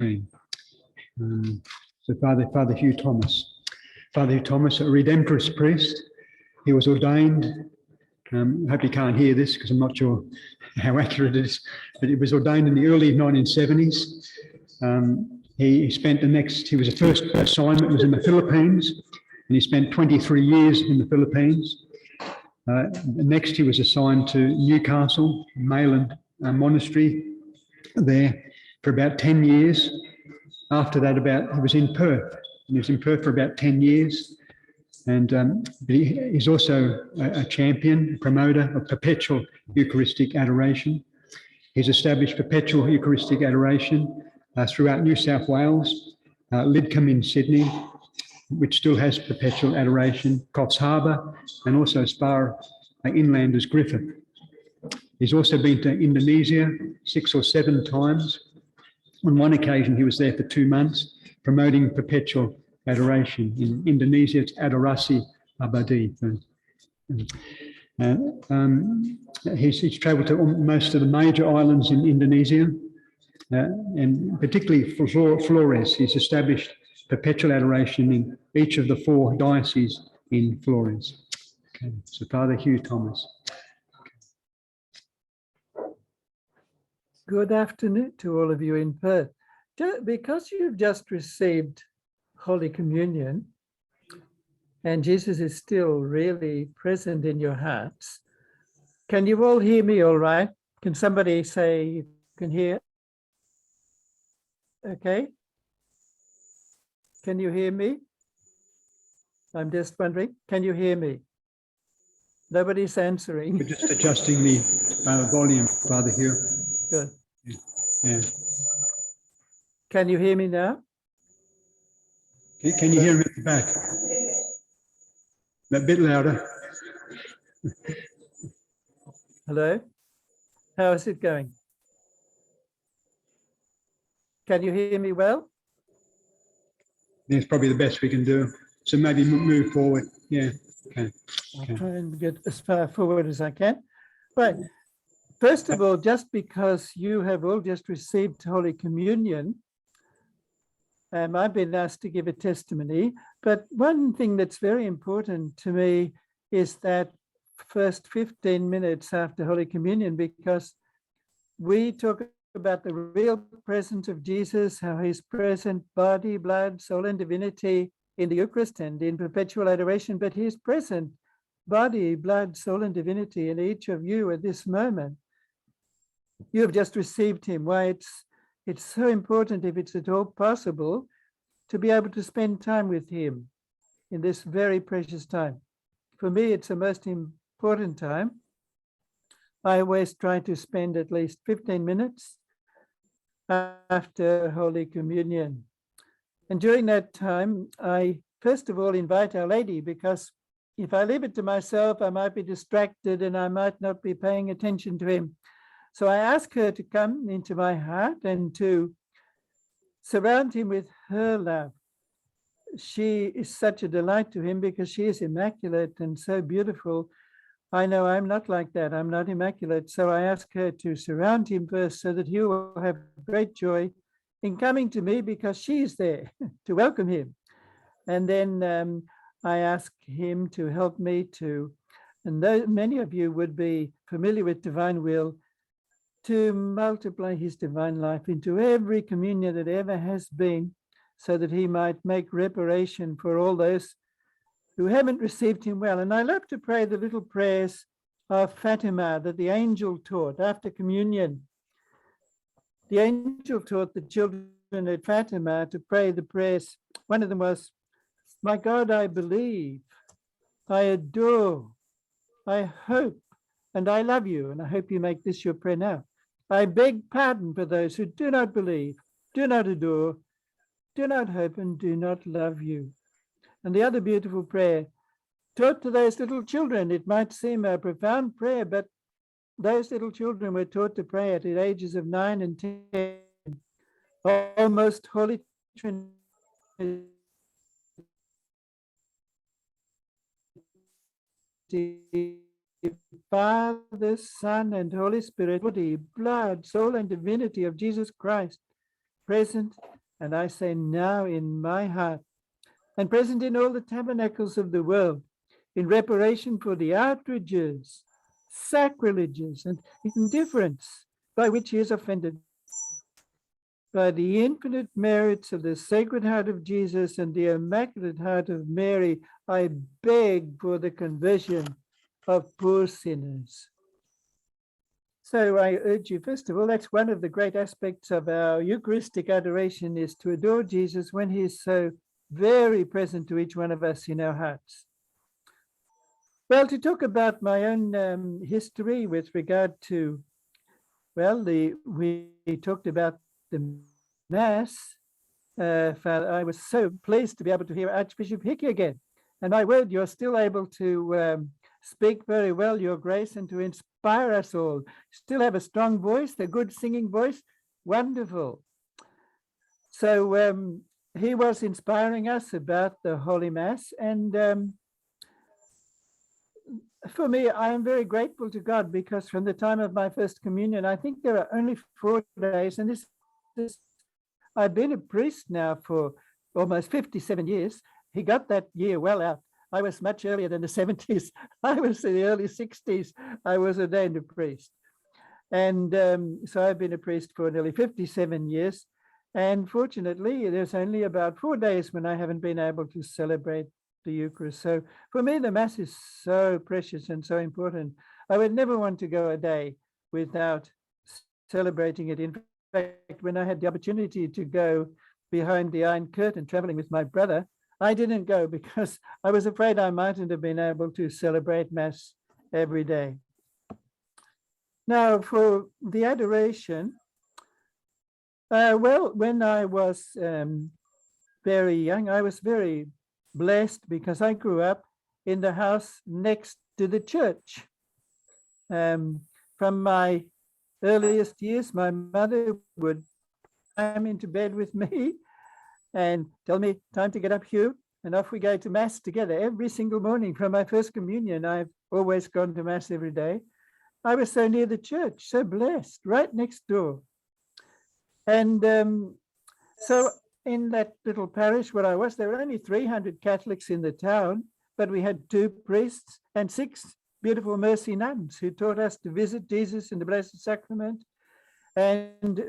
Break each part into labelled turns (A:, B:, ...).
A: So Father Hugh Thomas. Father Hugh Thomas, a Redemptorist priest. He was ordained, I hope you can't hear this because I'm not sure how accurate it is, but he was ordained in the early 1970s. He spent his first assignment was in the Philippines, and he spent 23 years in the Philippines. Next, he was assigned to Newcastle, Mayland Monastery there for about 10 years. After that, he was in Perth, and he was in Perth for about 10 years. And he's also a champion, promoter of Perpetual Eucharistic Adoration. He's established Perpetual Eucharistic Adoration throughout New South Wales, Lidcombe in Sydney, which still has Perpetual Adoration, Coffs Harbour, and also as far inland as Griffith. He's also been to Indonesia 6 or 7 times. On one occasion, he was there for 2 months promoting Perpetual Adoration. In Indonesia, it's Adorasi Abadi. He's travelled to most of the major islands in Indonesia, and particularly for Flores. He's established Perpetual Adoration in each of the 4 dioceses in Flores. Okay, so Father Hugh Thomas.
B: Good afternoon to all of you in Perth. Because you've just received Holy Communion and Jesus is still really present in your hearts, can you all hear me all right? Can somebody say you can hear? Okay. Can you hear me? I'm just wondering, can you hear me? Nobody's answering.
A: We're just adjusting the volume, Father Hugh.
B: Good.
A: Yeah.
B: Can you hear me now?
A: Can you hear me at the back? A bit louder.
B: Hello? How is it going? Can you hear me well?
A: That's probably the best we can do. So maybe move forward. Yeah. Okay.
B: I'll try and get as far forward as I can. Right. First of all, just because you have all just received Holy Communion, I've been asked to give a testimony, but one thing that's very important to me is that first 15 minutes after Holy Communion, because we talk about the real presence of Jesus, how he's present, body, blood, soul, and divinity in the Eucharist and in perpetual adoration, but he's present, body, blood, soul, and divinity in each of you at this moment. You have just received him. Why it's so important, if it's at all possible, to be able to spend time with him in this very precious time. For me, it's the most important time. I always try to spend at least 15 minutes after Holy Communion. And during that time, I first of all invite Our Lady, because if I leave it to myself, I might be distracted and I might not be paying attention to him. So I ask her to come into my heart and to surround him with her love. She is such a delight to him because she is immaculate and so beautiful. I know I'm not like that. I'm not immaculate. So I ask her to surround him first so that he will have great joy in coming to me because she's there to welcome him. And then I ask him to help me to, and though many of you would be familiar with divine will, to multiply his divine life into every communion that ever has been, so that he might make reparation for all those who haven't received him well. And I love to pray the little prayers of Fatima that the angel taught after communion. The angel taught the children at Fatima to pray the prayers. One of them was, my God, I believe, I adore, I hope, and I love you. And I hope you make this your prayer now. I beg pardon for those who do not believe, do not adore, do not hope, and do not love you. And the other beautiful prayer, taught to those little children. It might seem a profound prayer, but those little children were taught to pray at the ages of 9 and 10. O most holy Trinity, Father, Son, and Holy Spirit, body, blood, soul, and divinity of Jesus Christ, present, and I say now in my heart, and present in all the tabernacles of the world, in reparation for the outrages, sacrileges, and indifference by which he is offended. By the infinite merits of the Sacred Heart of Jesus and the Immaculate Heart of Mary, I beg for the conversion of poor sinners. So I urge you, first of all, that's one of the great aspects of our Eucharistic adoration, is to adore Jesus when he is so very present to each one of us in our hearts. Well, to talk about my own history with regard to, well, we talked about the Mass. Father, I was so pleased to be able to hear Archbishop Hickey again. And my word, you're still able to speak very well, Your Grace, and to inspire us all. Still have a strong voice, a good singing voice. Wonderful. So he was inspiring us about the Holy Mass. And for me, I am very grateful to God, because from the time of my first communion, I think there are only 4 days, and this is, I've been a priest now for almost 57 years. He got that year well out. I was much earlier than the 70s. I was in the early 60s. I was ordained a priest. And so I've been a priest for nearly 57 years. And fortunately, there's only about 4 days when I haven't been able to celebrate the Eucharist. So for me, the Mass is so precious and so important. I would never want to go a day without celebrating it. In fact, when I had the opportunity to go behind the Iron Curtain traveling with my brother, I didn't go because I was afraid I mightn't have been able to celebrate Mass every day. Now, for the adoration, well, when I was very young, I was very blessed because I grew up in the house next to the church. From my earliest years, my mother would climb into bed with me and tell me, time to get up, Hugh, and off we go to Mass together every single morning. From my first communion, I've always gone to Mass every day. I was so near the church, so blessed, right next door. And so in that little parish where I was, there were only 300 Catholics in the town, but we had 2 priests and 6 beautiful mercy nuns who taught us to visit Jesus in the Blessed Sacrament. And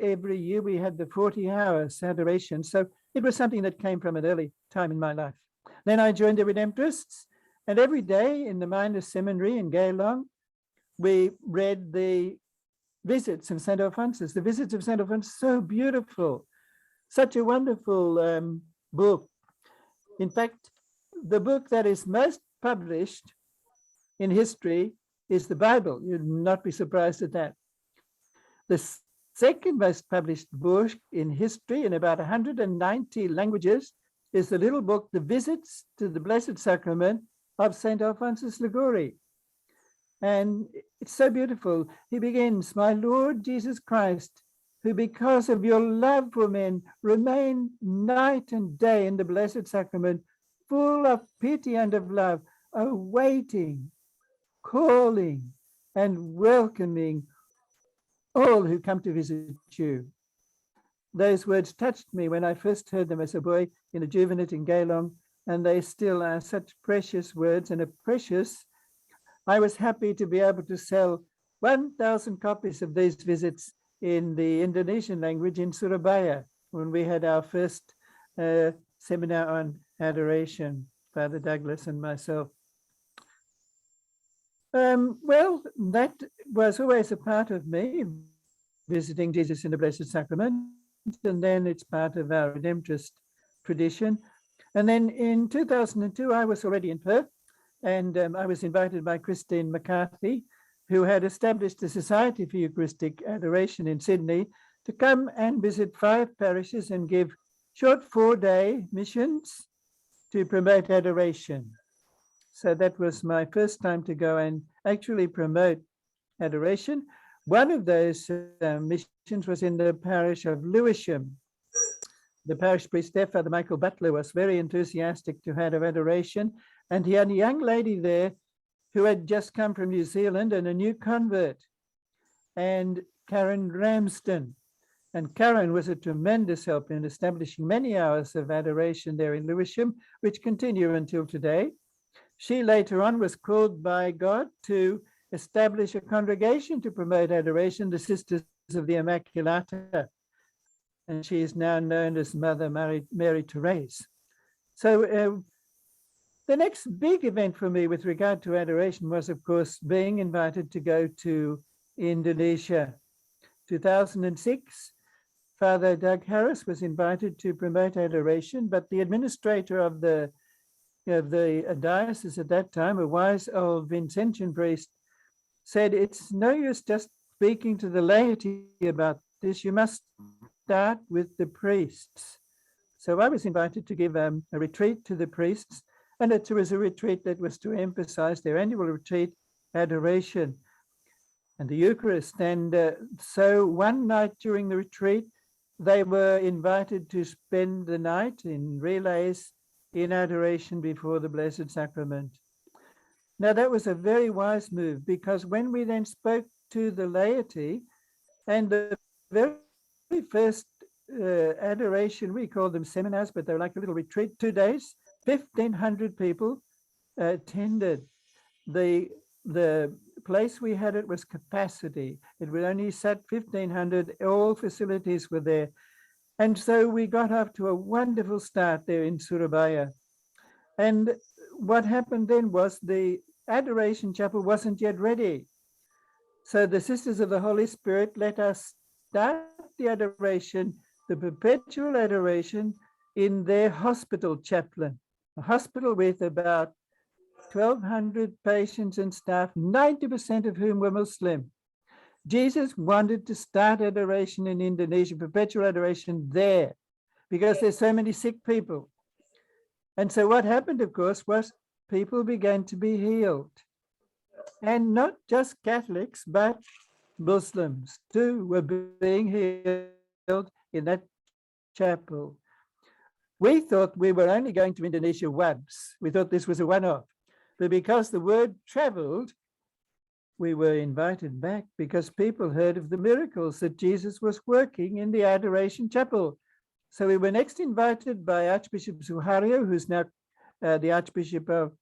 B: every year we had the 40 hours adoration. So it was something that came from an early time in my life. Then I joined the Redemptorists, and every day in the Minor Seminary in Gaylong, we read the visits of St. Alphonsus. The visits of St. Alphonsus, so beautiful, such a wonderful book. In fact, the book that is most published in history is the Bible. You'd not be surprised at that. The second most published book in history in about 190 languages is the little book, The Visits to the Blessed Sacrament of St. Alphonsus Liguori. And it's so beautiful. He begins, my Lord Jesus Christ, who because of your love for men remain night and day in the Blessed Sacrament, full of pity and of love, awaiting, calling, and welcoming all who come to visit you. Those words touched me when I first heard them as a boy in a juvenate in Gaylong, and they still are such precious words, and a precious. I was happy to be able to sell 1,000 copies of these visits in the Indonesian language in Surabaya when we had our first seminar on adoration, Father Douglas and myself. Well, that was always a part of me, visiting Jesus in the Blessed Sacrament, and then it's part of our Redemptorist tradition. And then in 2002, I was already in Perth, and I was invited by Christine McCarthy, who had established a Society for Eucharistic Adoration in Sydney, to come and visit 5 parishes and give short 4-day missions to promote adoration. So that was my first time to go and actually promote adoration. One of those missions was in the parish of Lewisham. The parish priest there, Father Michael Butler, was very enthusiastic to have adoration. And he had a young lady there who had just come from New Zealand and a new convert, and Karen Ramsden. And Karen was a tremendous help in establishing many hours of adoration there in Lewisham, which continue until today. She later on was called by God to establish a congregation to promote adoration, the Sisters of the Immaculata. And she is now known as Mother Mary Therese. So the next big event for me with regard to adoration was, of course, being invited to go to Indonesia. 2006, Father Doug Harris was invited to promote adoration, but the administrator of the diocese at that time, a wise old Vincentian priest, said, it's no use just speaking to the laity about this. You must start with the priests. So I was invited to give a retreat to the priests, and it was a retreat that was to emphasize their annual retreat, adoration, and the Eucharist. And so one night during the retreat, they were invited to spend the night in relays in adoration before the Blessed Sacrament. Now, that was a very wise move, because when we then spoke to the laity, and the very first adoration, we called them seminars, but they're like a little retreat, 2 days, 1,500 people attended. The place we had it was capacity. It would only sit 1,500, all facilities were there. And so we got off to a wonderful start there in Surabaya. And what happened then was the Adoration Chapel wasn't yet ready. So the Sisters of the Holy Spirit let us start the adoration, the Perpetual Adoration, in their hospital chaplain, a hospital with about 1,200 patients and staff, 90% of whom were Muslim. Jesus wanted to start adoration in Indonesia, Perpetual Adoration there, because there's so many sick people. And so what happened, of course, was people began to be healed. And not just Catholics, but Muslims too were being healed in that chapel. We thought we were only going to Indonesia once. We thought this was a one-off. But because the word traveled, we were invited back, because people heard of the miracles that Jesus was working in the Adoration Chapel. So we were next invited by Archbishop Suharyo, who's now the Archbishop of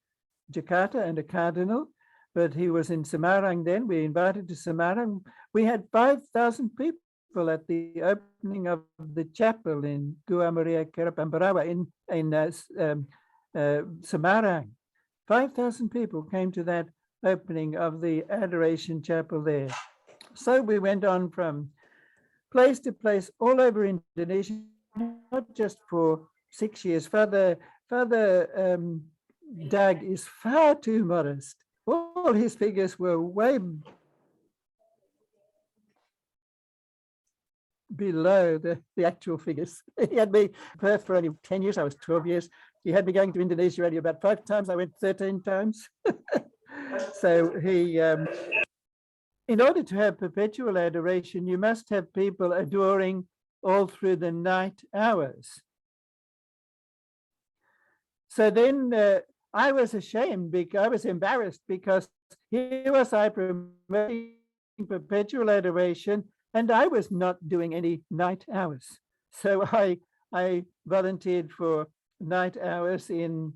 B: Jakarta and a cardinal, but he was in Semarang then. We invited to Semarang. We had 5,000 people at the opening of the chapel in Gua Maria Kerapambarawa in Semarang. 5,000 people came to that opening of the Adoration Chapel there. So we went on from place to place all over Indonesia, not just for 6 years. Father Doug is far too modest. All his figures were way below the actual figures. He had me Perth for only 10 years. I was 12 years. He had me going to Indonesia only about 5 times. I went 13 times. So he, in order to have perpetual adoration, you must have people adoring all through the night hours. So then I was ashamed, because I was embarrassed, because here was I promoting perpetual adoration, and I was not doing any night hours. So I volunteered for night hours in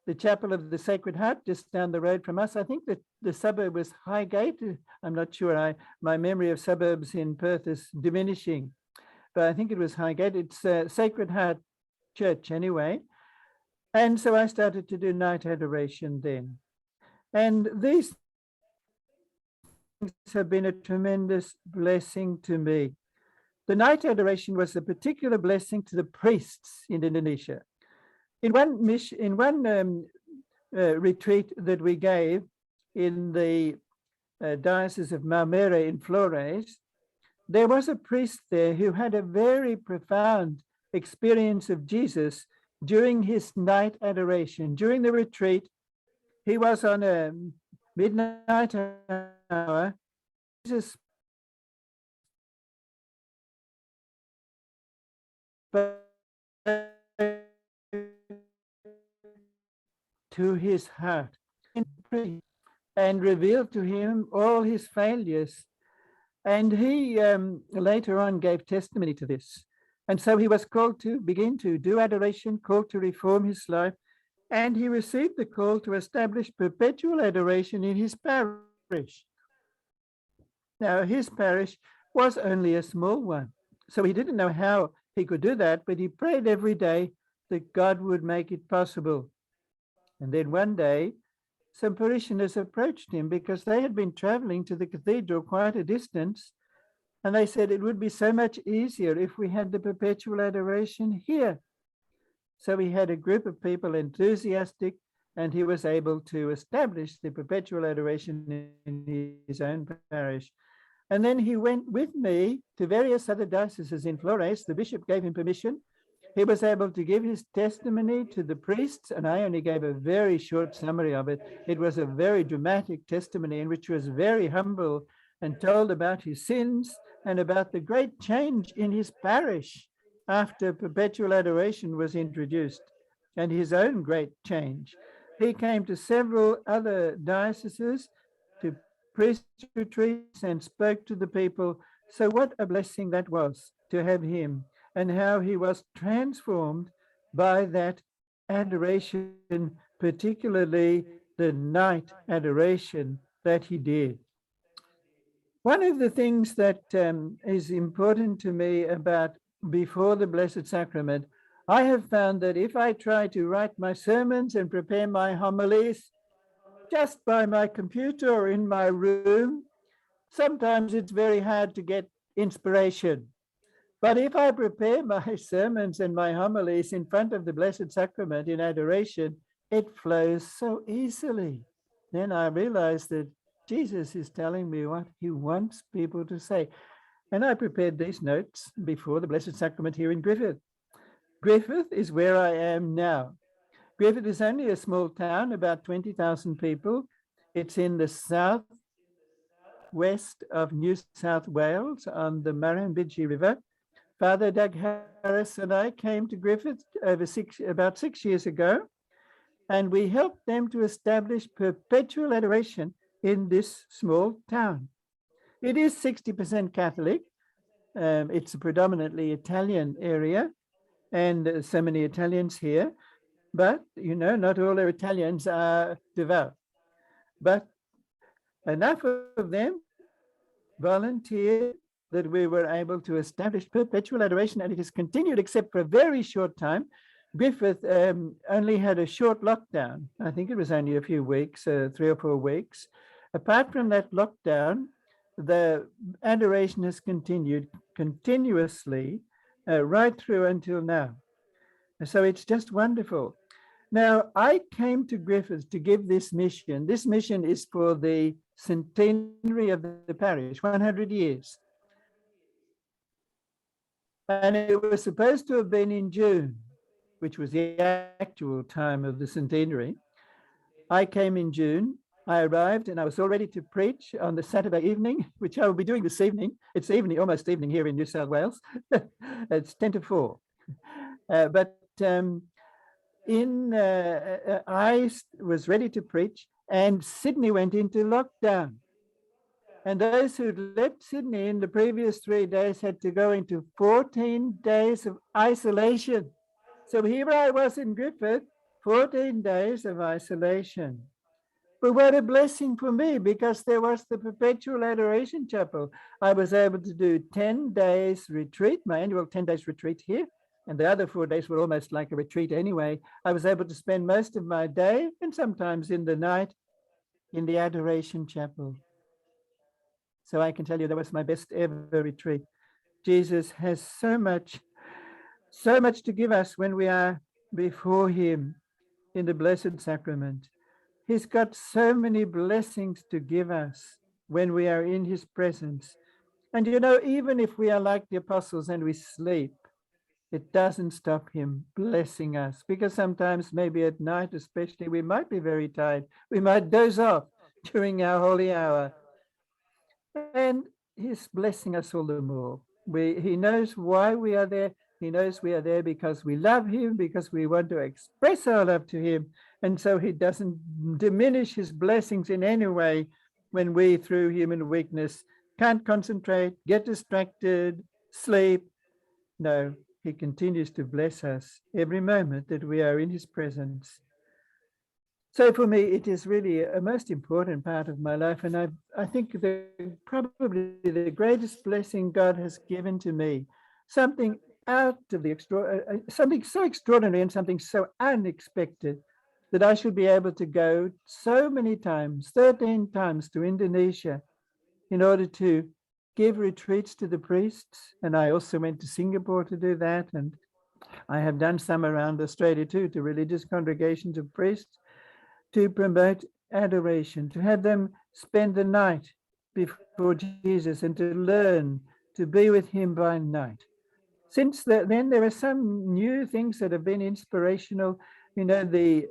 B: the Chapel of the Sacred Heart, just down the road from us. I think that the suburb was Highgate. I'm not sure. My memory of suburbs in Perth is diminishing, but I think it was Highgate. It's Sacred Heart Church anyway. And so I started to do night adoration then. And these things have been a tremendous blessing to me. The night adoration was a particular blessing to the priests in Indonesia. In one retreat that we gave in the Diocese of Maumere in Flores, there was a priest there who had a very profound experience of Jesus during his night adoration. During the retreat, he was on a midnight hour. Jesus to his heart and revealed to him all his failures. And he later on gave testimony to this. And so he was called to begin to do adoration, called to reform his life. And he received the call to establish perpetual adoration in his parish. Now, his parish was only a small one. So he didn't know how he could do that, but he prayed every day that God would make it possible. And then one day, some parishioners approached him because they had been traveling to the cathedral quite a distance. And they said it would be so much easier if we had the perpetual adoration here. So he had a group of people enthusiastic, and he was able to establish the perpetual adoration in his own parish. And then he went with me to various other dioceses in Flores. The bishop gave him permission. He was able to give his testimony to the priests, and I only gave a very short summary of it. It was a very dramatic testimony in which he was very humble and told about his sins and about the great change in his parish after perpetual adoration was introduced, and his own great change. He came to several other dioceses to priest retreats and spoke to the people. So what a blessing that was to have him, and how he was transformed by that adoration, particularly the night adoration that he did. One of the things that is important to me about before the Blessed Sacrament, I have found that if I try to write my sermons and prepare my homilies just by my computer or in my room, sometimes it's very hard to get inspiration. But if I prepare my sermons and my homilies in front of the Blessed Sacrament in adoration, it flows so easily. Then I realize that Jesus is telling me what he wants people to say. And I prepared these notes before the Blessed Sacrament here in Griffith. Griffith is where I am now. Griffith is only a small town, about 20,000 people. It's in the southwest of New South Wales on the Murrumbidgee River. Father Doug Harris and I came to Griffith about 6 years ago, and we helped them to establish perpetual adoration in this small town. It is 60% Catholic. It's a predominantly Italian area, and so many Italians here. But, you know, not all our Italians are devout. But enough of them volunteered that we were able to establish perpetual adoration, and it has continued except for a very short time. Griffith only had a short lockdown. I think it was only a few weeks, 3 or 4 weeks. Apart from that lockdown, the adoration has continued continuously right through until now. So it's just wonderful. Now, I came to Griffith to give this mission. This mission is for the centenary of the parish, 100 years. And it was supposed to have been in June, which was the actual time of the centenary. I came in June. I arrived and I was all ready to preach on the Saturday evening, which I will be doing this evening. It's evening, almost evening here in New South Wales. It's 10 to 4. I was ready to preach, and Sydney went into lockdown. And those who left Sydney in the previous 3 days had to go into 14 days of isolation. So here I was in Griffith, 14 days of isolation. But what a blessing for me, because there was the Perpetual Adoration Chapel. I was able to do 10 days retreat, my annual 10 days retreat here. And the other 4 days were almost like a retreat anyway. I was able to spend most of my day and sometimes in the night in the Adoration Chapel. So I can tell you that was my best ever retreat. Jesus has so much to give us when we are before him in the Blessed Sacrament. He's got so many blessings to give us when we are in his presence. And you know, even if we are like the apostles and we sleep, it doesn't stop him blessing us, because sometimes maybe at night especially, we might be very tired. We might doze off during our holy hour. And he's blessing us all the more. He knows why we are there. He knows we are there because we love him, because we want to express our love to him. And so he doesn't diminish his blessings in any way when we, through human weakness, can't concentrate, get distracted, sleep. No, he continues to bless us every moment that we are in his presence. So for me, it is really a most important part of my life. And I think probably the greatest blessing God has given to me, something out of the something so extraordinary and something so unexpected, that I should be able to go so many times, 13 times, to Indonesia in order to give retreats to the priests. And I also went to Singapore to do that. And I have done some around Australia too, to religious congregations of priests, to promote adoration, to have them spend the night before Jesus and to learn to be with him by night. Since then, there are some new things that have been inspirational. You know,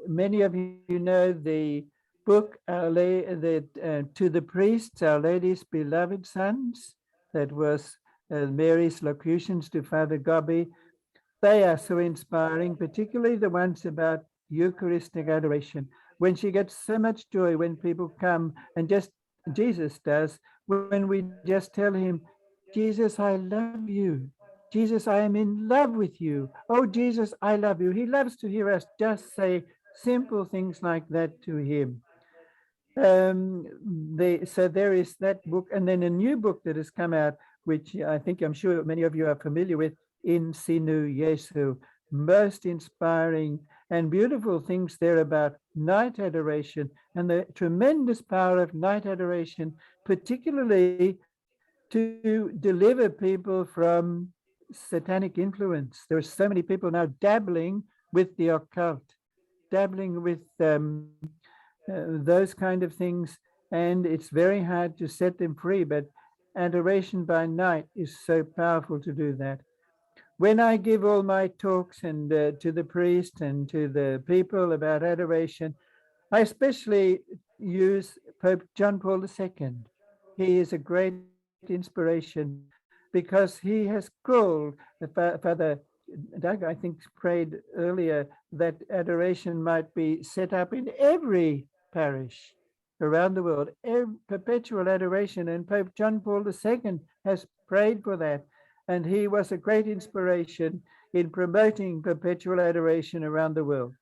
B: many of you know the book To the Priests, Our Lady's Beloved Sons. That was Mary's locutions to Father Gobby. They are so inspiring, particularly the ones about Eucharistic adoration, when she gets so much joy when people come, and just Jesus does, when we just tell him, Jesus, I love you. Jesus, I am in love with you. Oh, Jesus, I love you. He loves to hear us just say simple things like that to him. So there is that book, and then a new book that has come out, which I'm sure many of you are familiar with, In Sinu Jesu. Most inspiring and beautiful things there about night adoration and the tremendous power of night adoration, particularly to deliver people from satanic influence. There are so many people now dabbling with the occult, dabbling with those kind of things, and it's very hard to set them free, but adoration by night is so powerful to do that. When I give all my talks and to the priest and to the people about adoration, I especially use Pope John Paul II. He is a great inspiration because he has called, Father Doug, I think, prayed earlier that adoration might be set up in every parish around the world, perpetual adoration. And Pope John Paul II has prayed for that. And he was a great inspiration in promoting perpetual adoration around the world.